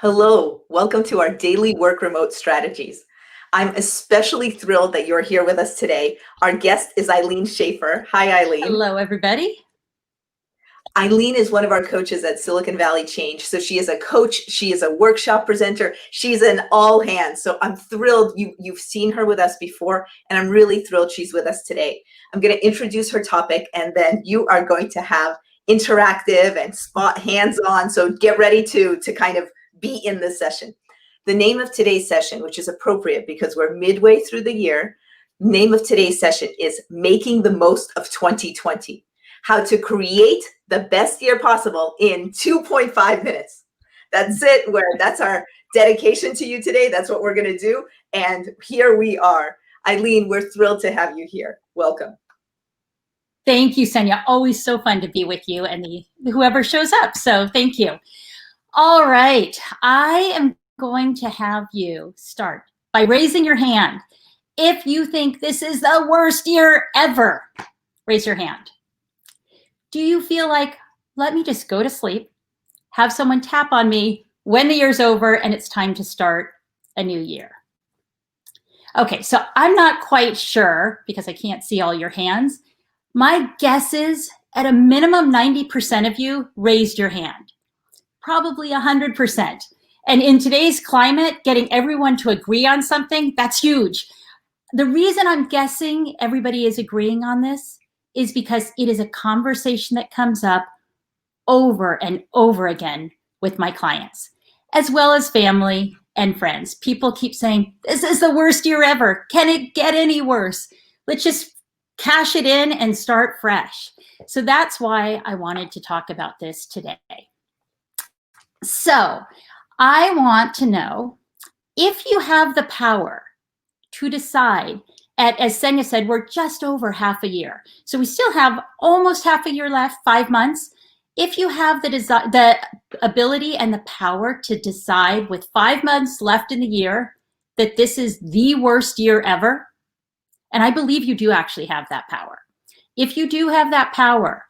Hello, welcome to our daily work remote strategies. I'm especially thrilled that you're here with us today. Our guest is Ilene Schaffer. Hi, Ilene. Hello, everybody. Ilene is one of our coaches at Silicon Valley Change. So she is a coach, she is a workshop presenter, she's an all hands. So I'm thrilled you've seen her with us before, and I'm really thrilled she's with us today. I'm going to introduce her topic, and then you are going to have interactive and spot hands-on. So get ready to kind of be in this session. The name of today's session, which is appropriate because we're midway through the year, name of today's session is Making the Most of 2020. How to create the best year possible in 2.5 minutes. That's it. That's our dedication to you today. That's what we're going to do. And here we are. Ilene, we're thrilled to have you here. Welcome. Thank you, Senya. Always so fun to be with you and whoever shows up. So thank you. All right. I am going to have you start by raising your hand. If you think this is the worst year ever, raise your hand. Do you feel like, let me just go to sleep, have someone tap on me when the year's over and it's time to start a new year? Okay, so I'm not quite sure because I can't see all your hands. My guess is at a minimum 90% of you raised your hand, probably 100%. And in today's climate, getting everyone to agree on something, that's huge. The reason I'm guessing everybody is agreeing on this is because it is a conversation that comes up over and over again with my clients, as well as family and friends. People keep saying, this is the worst year ever. Can it get any worse? Let's just cash it in and start fresh. So that's why I wanted to talk about this today. So I want to know if you have the power to decide, as Senya said, we're just over half a year. So we still have almost half a year left, 5 months. If you have the ability and the power to decide with 5 months left in the year that this is the worst year ever, and I believe you do actually have that power. If you do have that power,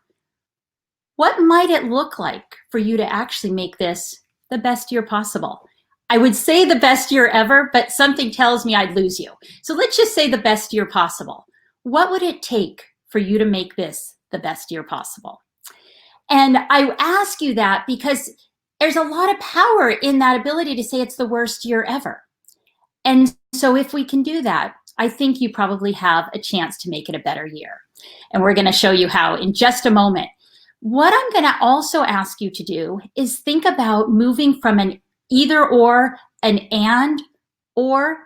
what might it look like for you to actually make this the best year possible? I would say the best year ever, but something tells me I'd lose you. So let's just say the best year possible. What would it take for you to make this the best year possible? And I ask you that because there's a lot of power in that ability to say it's the worst year ever. And so if we can do that, I think you probably have a chance to make it a better year. And we're going to show you how in just a moment. What I'm going to also ask you to do is think about moving from an either or, an and, or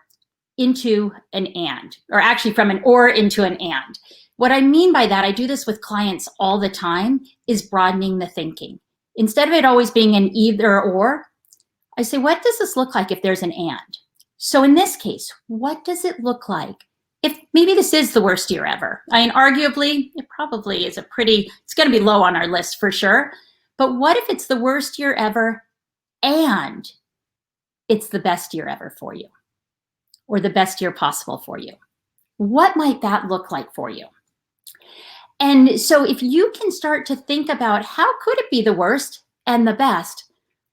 into an and, or actually from an or into an and. What I mean by that, I do this with clients all the time, is broadening the thinking. Instead of it always being an either or, I say, what does this look like if there's an and? So in this case, what does it look like if maybe this is the worst year ever? I mean, arguably, it probably is it's going to be low on our list for sure. But what if it's the worst year ever and it's the best year ever for you, or the best year possible for you? What might that look like for you? And so if you can start to think about how could it be the worst and the best,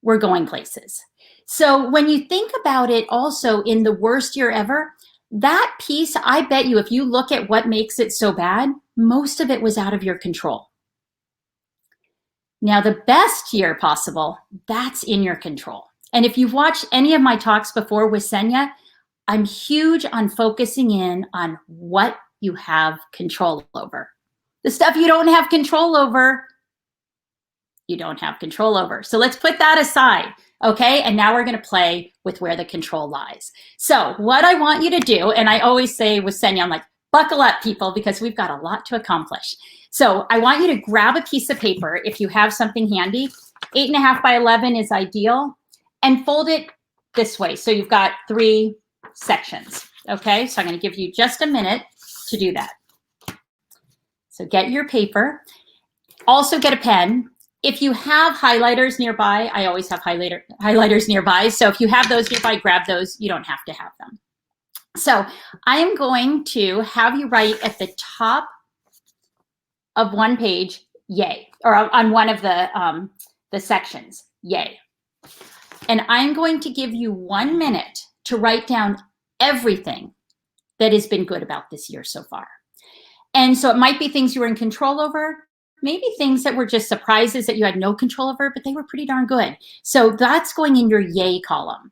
we're going places. So when you think about it also in the worst year ever, that piece, I bet you, if you look at what makes it so bad, most of it was out of your control. Now, the best year possible, that's in your control. And if you've watched any of my talks before with Senya, I'm huge on focusing in on what you have control over. The stuff you don't have control over, you don't have control over. So let's put that aside, okay? And now we're going to play with where the control lies. So what I want you to do, and I always say with Senya, I'm like, buckle up, people, because we've got a lot to accomplish. So I want you to grab a piece of paper if you have something handy. 8.5 by 11 is ideal. And fold it this way. So you've got 3 sections, okay? So I'm going to give you just a minute to do that. So get your paper. Also get a pen. If you have highlighters nearby, I always have highlighters nearby. So if you have those nearby, grab those. You don't have to have them. So I am going to have you write at the top of one page, yay, or on one of the sections, yay. And I'm going to give you 1 minute to write down everything that has been good about this year so far. And so it might be things you were in control over, maybe things that were just surprises that you had no control over, but they were pretty darn good. So that's going in your yay column.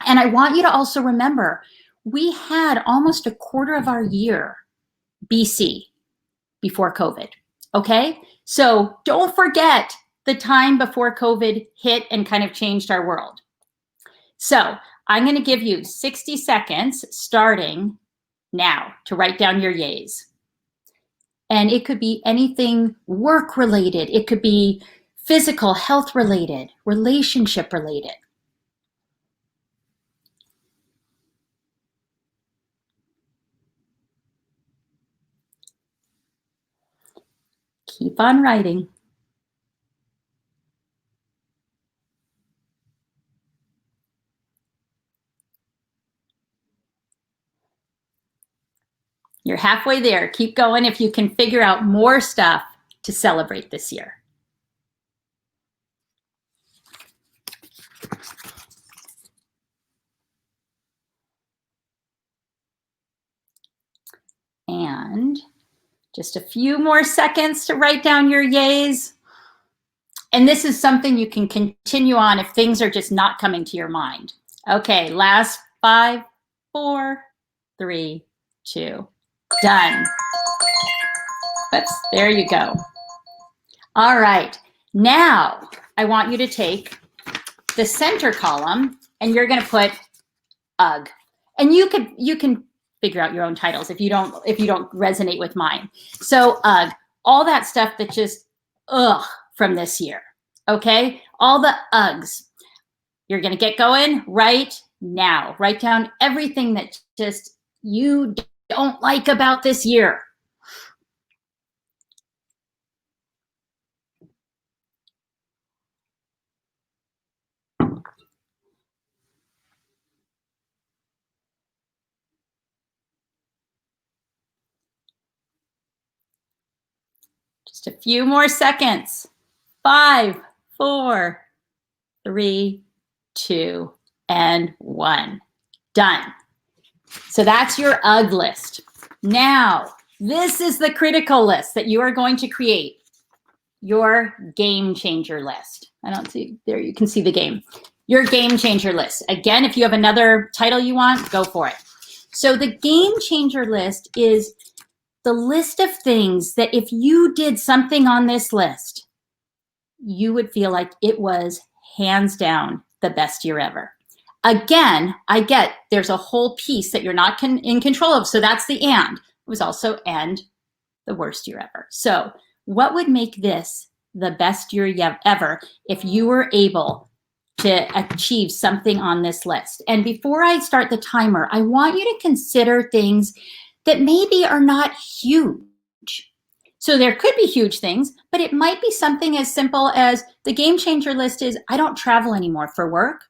And I want you to also remember, we had almost a quarter of our year BC, before COVID, okay? So don't forget the time before COVID hit and kind of changed our world. So I'm gonna give you 60 seconds starting now to write down your yays. And it could be anything work related. It could be physical, health related, relationship related. Keep on writing. You're halfway there. Keep going if you can figure out more stuff to celebrate this year. And just a few more seconds to write down your yays. And this is something you can continue on if things are just not coming to your mind. Okay, last 5, 4, 3, 2, done. Oops, there you go. All right, now I want you to take the center column and you're gonna put UGG. And you can figure out your own titles if you don't resonate with mine. So UGG, all that stuff that just from this year. Okay, all the Uggs. You're gonna get going right now. Write down everything that just you don't like about this year. Just a few more seconds. 5, 4, 3, 2, and 1. Done. So that's your UGG list. Now, this is the critical list that you are going to create. Your game changer list. I don't see, there you can see the game. Your game changer list. Again, if you have another title you want, go for it. So the game changer list is the list of things that if you did something on this list, you would feel like it was hands down the best year ever. Again, I get there's a whole piece that you're not in control of. So that's the and. It was also and the worst year ever. So what would make this the best year ever if you were able to achieve something on this list? And before I start the timer, I want you to consider things that maybe are not huge. So there could be huge things, but it might be something as simple as the game changer list is I don't travel anymore for work.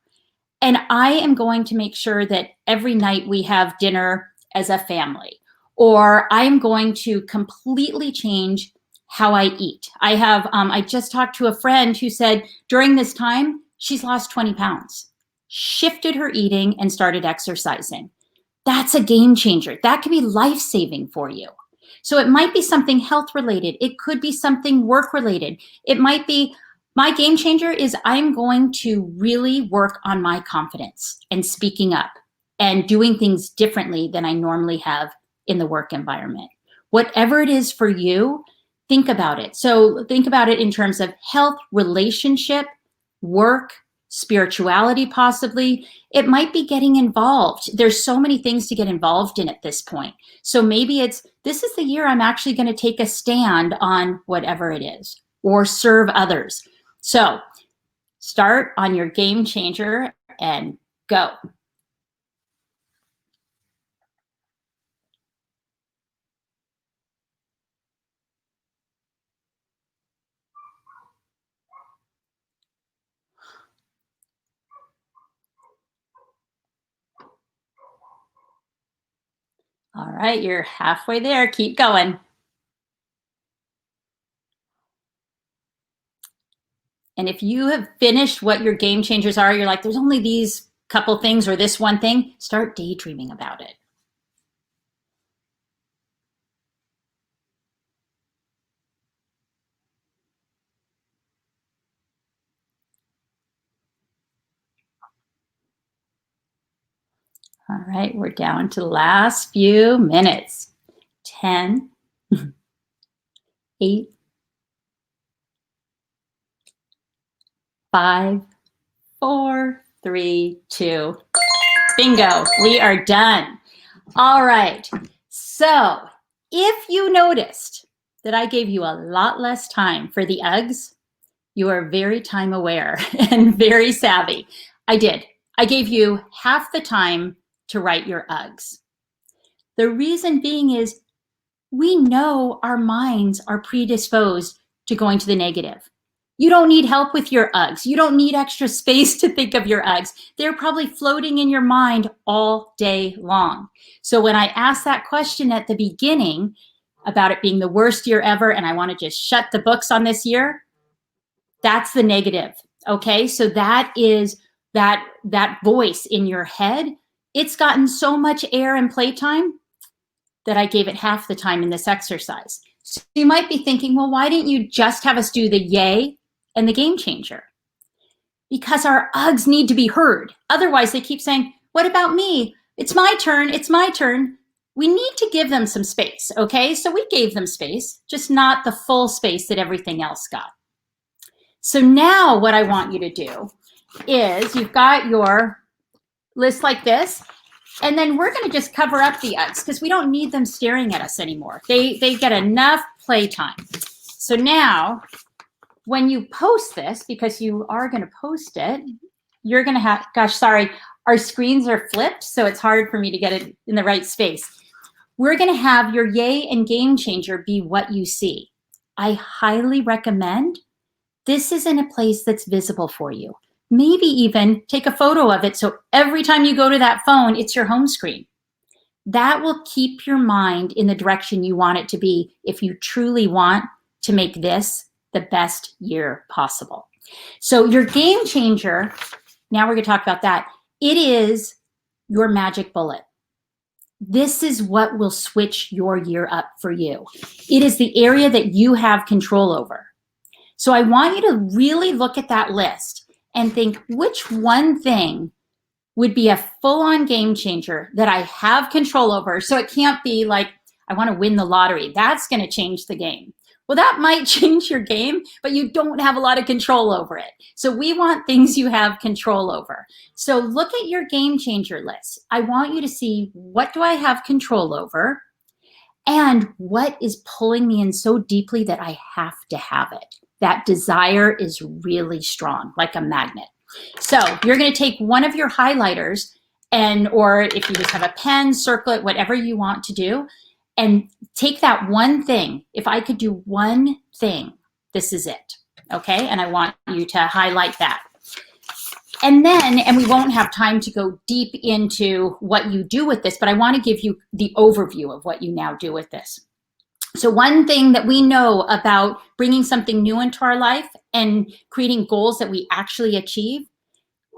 And I am going to make sure that every night we have dinner as a family, or I'm going to completely change how I eat. I just talked to a friend who said during this time, she's lost 20 pounds, shifted her eating and started exercising. That's a game changer. That could be life-saving for you. So it might be something health related. It could be something work related. It might be, my game changer is I'm going to really work on my confidence and speaking up and doing things differently than I normally have in the work environment. Whatever it is for you, think about it. So think about it in terms of health, relationship, work, spirituality possibly. It might be getting involved. There's so many things to get involved in at this point. So maybe it's, this is the year I'm actually going to take a stand on whatever it is or serve others. So start on your game changer and go. All right, you're halfway there. Keep going. And if you have finished what your game changers are, you're like, there's only these couple things or this one thing, start daydreaming about it. All right, we're down to the last few minutes. 10, 8, 5, 4, 3, 2. Bingo, we are done. All right, so if you noticed that I gave you a lot less time for the Uggs, you are very time aware and very savvy. I did. I gave you half the time to write your Uggs. The reason being is we know our minds are predisposed to going to the negative. You don't need help with your Uggs. You don't need extra space to think of your Uggs. They're probably floating in your mind all day long. So when I asked that question at the beginning about it being the worst year ever and I want to just shut the books on this year, that's the negative. Okay, so that is that voice in your head. It's gotten so much air and playtime that I gave it half the time in this exercise. So you might be thinking, well, why didn't you just have us do the yay and the game changer? Because our Uggs need to be heard. Otherwise, they keep saying, what about me? It's my turn, it's my turn. We need to give them some space, okay? So we gave them space, just not the full space that everything else got. So now what I want you to do is you've got your list like this, and then we're going to just cover up the Uggs because we don't need them staring at us anymore. They get enough playtime. So now when you post this, because you are going to post it, you're going to have, gosh, sorry, our screens are flipped, so it's hard for me to get it in the right space. We're going to have your yay and game changer be what you see. I highly recommend this is in a place that's visible for you. Maybe even take a photo of it so every time you go to that phone, it's your home screen. That will keep your mind in the direction you want it to be if you truly want to make this the best year possible. So your game changer, now we're going to talk about that. It is your magic bullet. This is what will switch your year up for you. It is the area that you have control over. So I want you to really look at that list and think which one thing would be a full-on game changer that I have control over. So it can't be like, I want to win the lottery. That's going to change the game. Well, that might change your game, but you don't have a lot of control over it. So we want things you have control over. So look at your game changer list. I want you to see, what do I have control over? And what is pulling me in so deeply that I have to have it? That desire is really strong, like a magnet. So you're going to take one of your highlighters, or if you just have a pen, circle it, whatever you want to do, and take that one thing. If I could do one thing, this is it. Okay, and I want you to highlight that. And we won't have time to go deep into what you do with this, but I want to give you the overview of what you now do with this. So one thing that we know about bringing something new into our life and creating goals that we actually achieve,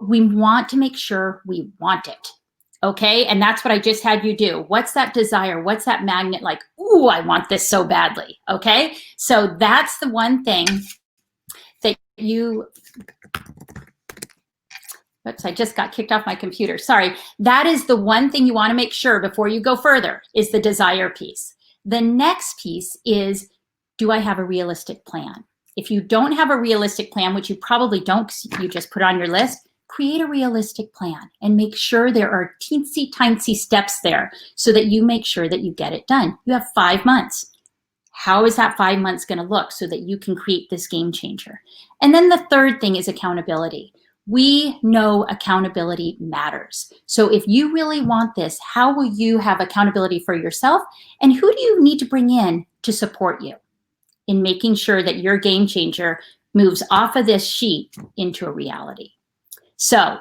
we want to make sure we want it. Okay, and that's what I just had you do. What's that desire? What's that magnet like? Ooh, I want this so badly. Okay, so that's the one thing that you, oops, I just got kicked off my computer. Sorry. That is the one thing you want to make sure before you go further is the desire piece. The next piece is, do I have a realistic plan? If you don't have a realistic plan, which you probably don't, you just put on your list, create a realistic plan and make sure there are teensy-tiny steps there so that you make sure that you get it done. You have 5 months. How is that 5 months going to look so that you can create this game changer? And then the third thing is accountability. We know accountability matters. So if you really want this, how will you have accountability for yourself? And who do you need to bring in to support you in making sure that your game changer moves off of this sheet into a reality? So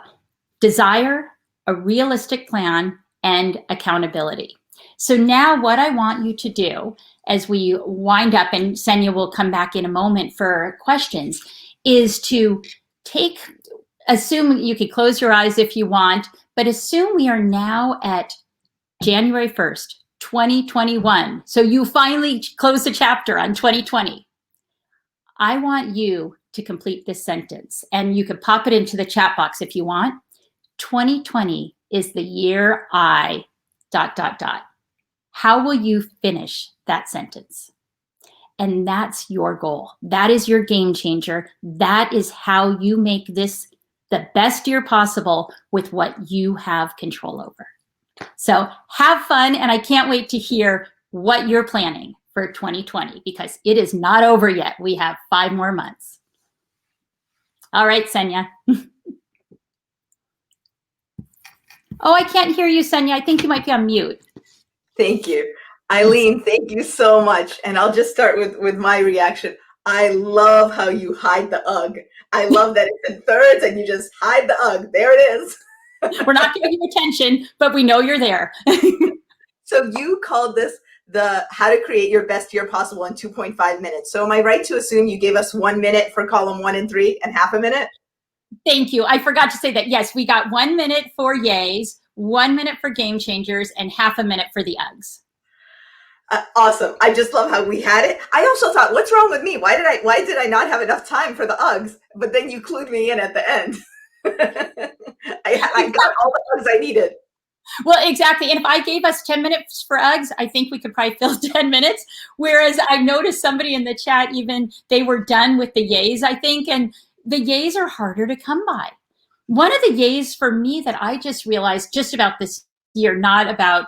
desire, a realistic plan, and accountability. So now what I want you to do as we wind up, and Senya will come back in a moment for questions, is to assume you could close your eyes if you want, but assume we are now at January 1st, 2021. So you finally close the chapter on 2020. I want you to complete this sentence, and you can pop it into the chat box if you want. 2020 is the year I ... How will you finish that sentence? And that's your goal. That is your game changer. That is how you make this the best year possible with what you have control over. So have fun, and I can't wait to hear what you're planning for 2020, because it is not over yet. We have 5 more months. All right, Senya. Oh, I can't hear you, Senya. I think you might be on mute. Thank you. Ilene, thank you so much. And I'll just start with my reaction. I love how you hide the UGG. I love that it's in thirds and you just hide the UGG. There it is. We're not giving you attention, but we know you're there. So you called this the how to create your best year possible in 2.5 minutes. So am I right to assume you gave us 1 minute for column 1 and 3 and half a minute? Thank you. I forgot to say that. Yes, we got 1 minute for yays, 1 minute for game changers, and half a minute for the Uggs. Awesome. I just love how we had it. I also thought, what's wrong with me? Why did I not have enough time for the Uggs? But then you clued me in at the end. I got all the Uggs I needed. Well, exactly. And if I gave us 10 minutes for Uggs, I think we could probably fill 10 minutes. Whereas I noticed somebody in the chat, even they were done with the yays, I think. And the yays are harder to come by. One of the yays for me that I just realized just about this year, not about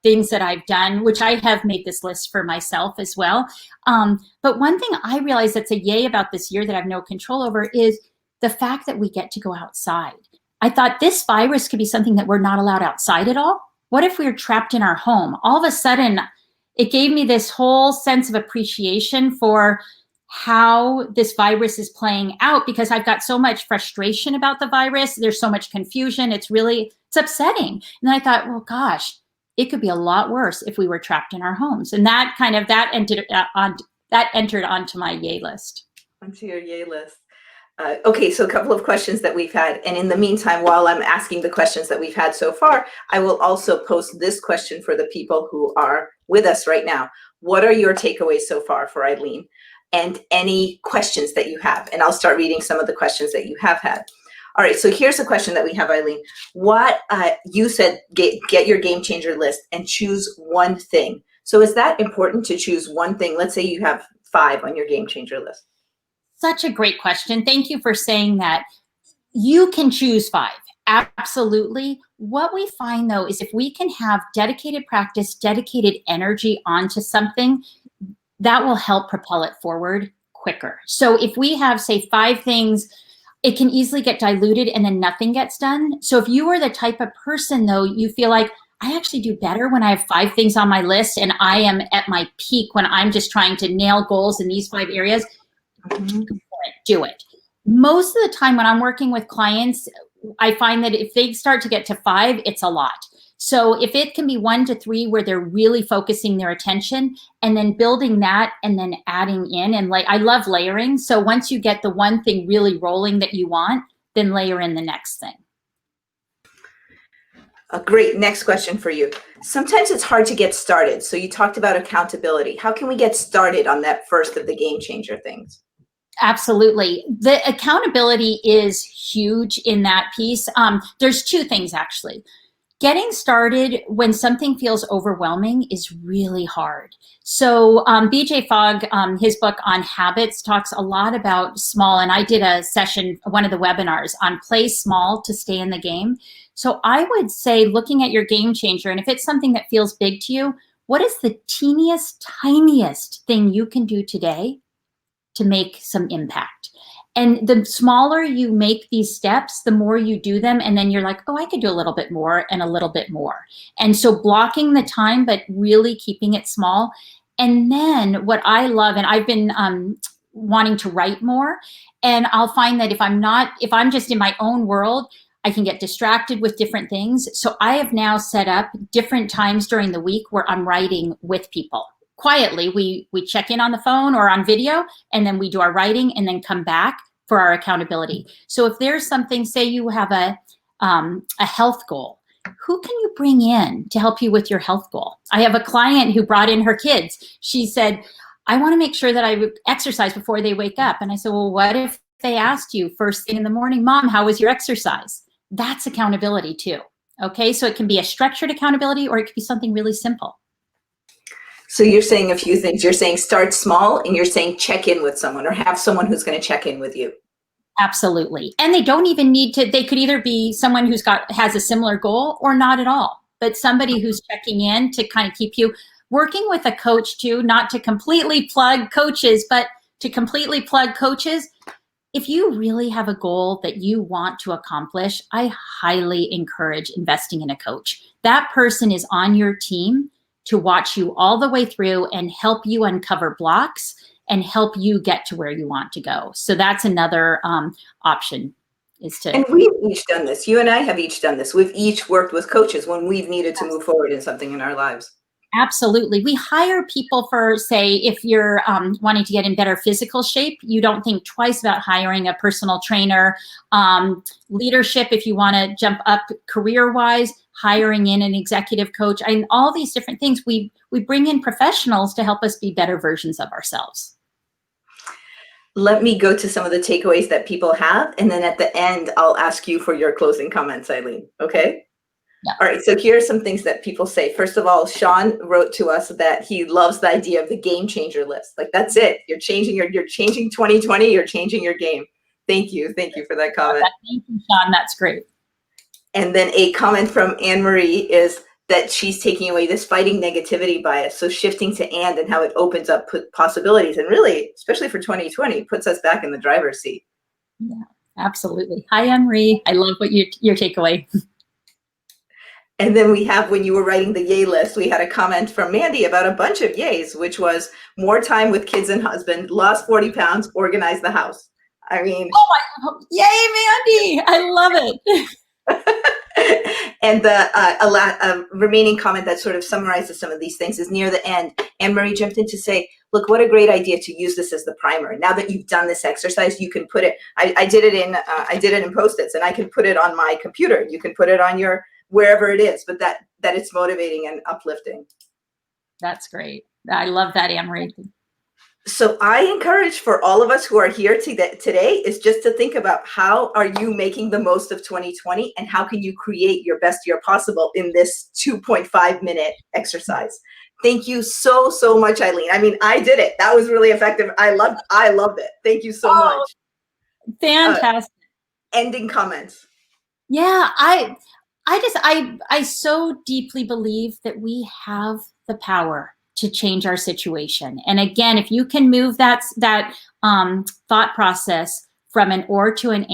things that I've done, which I have made this list for myself as well. But one thing I realized that's a yay about this year that I have no control over is the fact that we get to go outside. I thought this virus could be something that we're not allowed outside at all. What if we were trapped in our home? All of a sudden, it gave me this whole sense of appreciation for how this virus is playing out, because I've got so much frustration about the virus. There's so much confusion. It's upsetting. And then I thought, well, gosh, it could be a lot worse if we were trapped in our homes. And that entered onto my yay list. Onto your yay list. Okay, so a couple of questions that we've had. And in the meantime, while I'm asking the questions that we've had so far, I will also post this question for the people who are with us right now. What are your takeaways so far for Ilene? And any questions that you have? And I'll start reading some of the questions that you have had. All right, so here's a question that we have, Ilene. What you said, get your game changer list and choose one thing. So is that important to choose one thing? Let's say you have 5 on your game changer list. Such a great question. Thank you for saying that. You can choose 5. Absolutely. What we find though is if we can have dedicated practice, dedicated energy onto something, that will help propel it forward quicker. So if we have, say, 5 things, it can easily get diluted and then nothing gets done. So if you are the type of person though, you feel like, I actually do better when I have 5 things on my list and I am at my peak when I'm just trying to nail goals in these 5 areas, do it. Most of the time when I'm working with clients, I find that if they start to get to 5, it's a lot. So if it can be 1 to 3 where they're really focusing their attention and then building that and then adding in, and I love layering. So once you get the one thing really rolling that you want, then layer in the next thing. A great next question for you. Sometimes it's hard to get started. So you talked about accountability. How can we get started on that first of the game changer things? Absolutely. The accountability is huge in that piece. There's 2 things actually. Getting started when something feels overwhelming is really hard. So BJ Fogg, his book on habits talks a lot about small, and I did a session, one of the webinars on play small to stay in the game. So I would say looking at your game changer, and if it's something that feels big to you, what is the teeniest, tiniest thing you can do today to make some impact? And the smaller you make these steps, the more you do them. And then you're like, oh, I could do a little bit more and a little bit more. And so blocking the time, but really keeping it small. And then what I love, and I've been wanting to write more, and I'll find that if I'm just in my own world, I can get distracted with different things. So I have now set up different times during the week where I'm writing with people. Quietly, we check in on the phone or on video, and then we do our writing and then come back for our accountability. So if there's something, say you have a health goal, who can you bring in to help you with your health goal? I have a client who brought in her kids. She said, I want to make sure that I exercise before they wake up. And I said, well, what if they asked you first thing in the morning, Mom, how was your exercise? That's accountability too. Okay, so it can be a structured accountability, or it could be something really simple. So you're saying a few things. You're saying start small, and you're saying check in with someone, or have someone who's going to check in with you. Absolutely. And they don't even need to, they could either be someone who's has a similar goal or not at all, but somebody who's checking in to kind of keep you working with a coach too, not to completely plug coaches, but to completely plug coaches. If you really have a goal that you want to accomplish, I highly encourage investing in a coach. That person is on your team to watch you all the way through and help you uncover blocks and help you get to where you want to go. So that's another option, is to. And we've each done this. You and I have each done this. We've each worked with coaches when we've needed to move forward in something in our lives. Absolutely. We hire people for, say, if you're wanting to get in better physical shape, you don't think twice about hiring a personal trainer. Leadership, if you want to jump up career-wise, hiring in an executive coach, and all these different things. We bring in professionals to help us be better versions of ourselves. Let me go to some of the takeaways that people have, and then at the end, I'll ask you for your closing comments, Ilene, okay? Yeah. All right, so here are some things that people say. First of all, Sean wrote to us that he loves the idea of the game changer list. Like, that's it. You're changing 2020, you're changing your game. Thank you for that comment. Thank you, Sean, that's great. And then a comment from Anne Marie is that she's taking away this fighting negativity bias. So shifting to and how it opens up possibilities, and really, especially for 2020, puts us back in the driver's seat. Yeah, absolutely. Hi, Anne-Marie. I love what your takeaway. And then we have, when you were writing the yay list, we had a comment from Mandy about a bunch of yays, which was more time with kids and husband, lost 40 pounds, organize the house. I mean, yay, Mandy. I love it. And the remaining comment that sort of summarizes some of these things is near the end. Anne-Marie jumped in to say, look, what a great idea to use this as the primer. Now that you've done this exercise, you can put it, I did it in Post-its, and I can put it on my computer. You can put it on your, wherever it is, but that it's motivating and uplifting. That's great. I love that, Anne-Marie. So I encourage for all of us who are here today is just to think about, how are you making the most of 2020, and how can you create your best year possible in this 2.5-minute exercise. Thank you so much, Ilene. I mean, I did it. That was really effective. I loved it. Thank you so much. Fantastic. Ending comments. Yeah, I so deeply believe that we have the power to change our situation. And again, if you can move that thought process from an or to an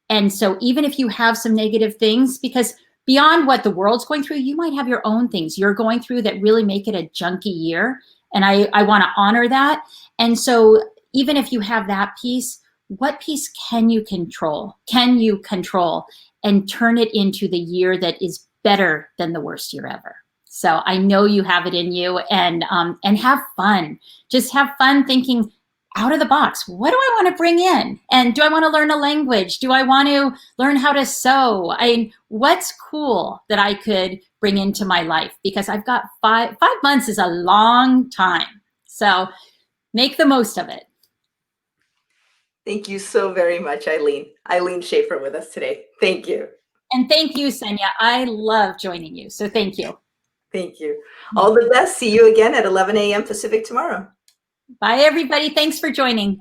and so even if you have some negative things, because beyond what the world's going through, you might have your own things you're going through that really make it a junky year. And I want to honor that. And so even if you have that piece, what piece can you control? Can you control and turn it into the year that is better than the worst year ever? So I know you have it in you, and have fun. Just have fun thinking out of the box. What do I want to bring in? And do I want to learn a language? Do I want to learn how to sew? What's cool that I could bring into my life? Because I've got 5 months is a long time. So make the most of it. Thank you so very much, Ilene. Ilene Schaffer with us today. Thank you. And thank you, Senya. I love joining you. So thank you. Thank you. All the best. See you again at 11 a.m. Pacific tomorrow. Bye, everybody. Thanks for joining.